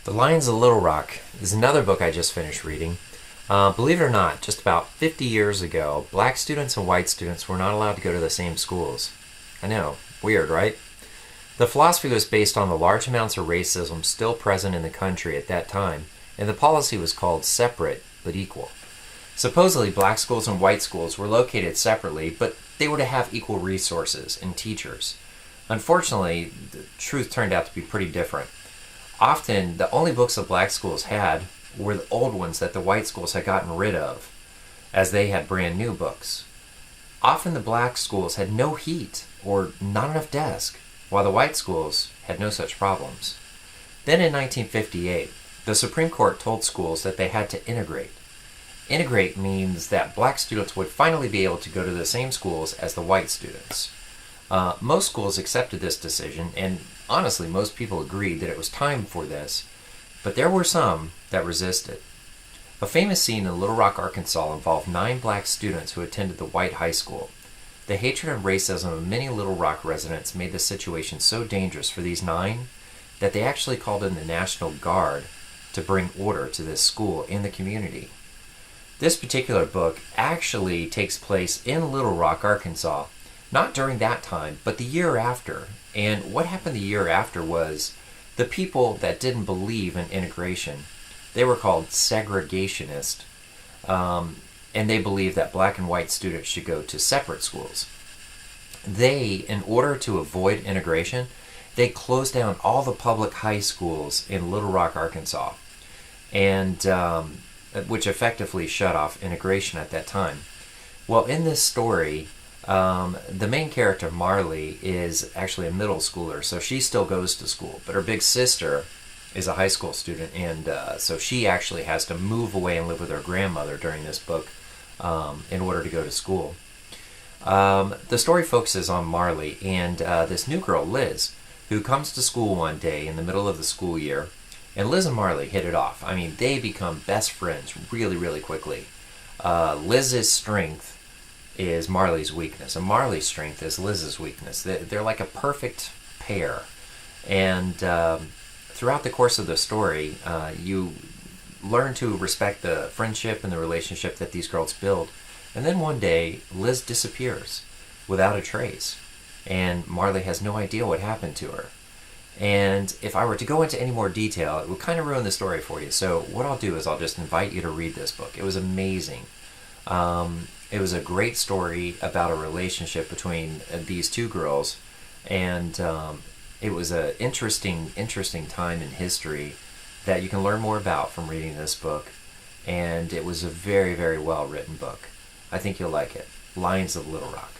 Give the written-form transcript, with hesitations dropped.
The Lions of Little Rock is another book I just finished reading. Believe it or not, just about 50 years ago, black students and white students were not allowed to go to the same schools. I know, weird, right? The philosophy was based on the large amounts of racism still present in the country at that time, and the policy was called separate but equal. Supposedly, black schools and white schools were located separately, but they were to have equal resources and teachers. Unfortunately, the truth turned out to be pretty different. Often, the only books the black schools had were the old ones that the white schools had gotten rid of, as they had brand new books. Often the black schools had no heat or not enough desks, while the white schools had no such problems. Then in 1958, the Supreme Court told schools that they had to integrate. Integrate means that black students would finally be able to go to the same schools as the white students. Most schools accepted this decision, and honestly, most people agreed that it was time for this, but there were some that resisted. A famous scene in Little Rock, Arkansas involved 9 black students who attended the white high school. The hatred and racism of many Little Rock residents made the situation so dangerous for these 9 that they actually called in the National Guard to bring order to this school and the community. This particular book actually takes place in Little Rock, Arkansas, not during that time, but the year after. And what happened the year after was the people that didn't believe in integration, they were called segregationists, and they believed that black and white students should go to separate schools. They, in order to avoid integration, they closed down all the public high schools in Little Rock, Arkansas, and which effectively shut off integration at that time. Well, in this story, the main character, Marley, is actually a middle schooler, so she still goes to school, but her big sister is a high school student, and so she actually has to move away and live with her grandmother during this book in order to go to school. The story focuses on Marley and this new girl, Liz, who comes to school one day in the middle of the school year, and Liz and Marley hit it off. I mean, they become best friends really, really quickly. Liz's strength is Marley's weakness, and Marley's strength is Liz's weakness. They're like a perfect pair. And throughout the course of the story, you learn to respect the friendship and the relationship that these girls build. And then one day, Liz disappears without a trace, and Marley has no idea what happened to her. And if I were to go into any more detail, it would kind of ruin the story for you. So what I'll do is I'll just invite you to read this book. It was amazing. It was a great story about a relationship between these two girls, and it was an interesting time in history that you can learn more about from reading this book, and it was a very, very well written book. I think you'll like it. Lions of Little Rock.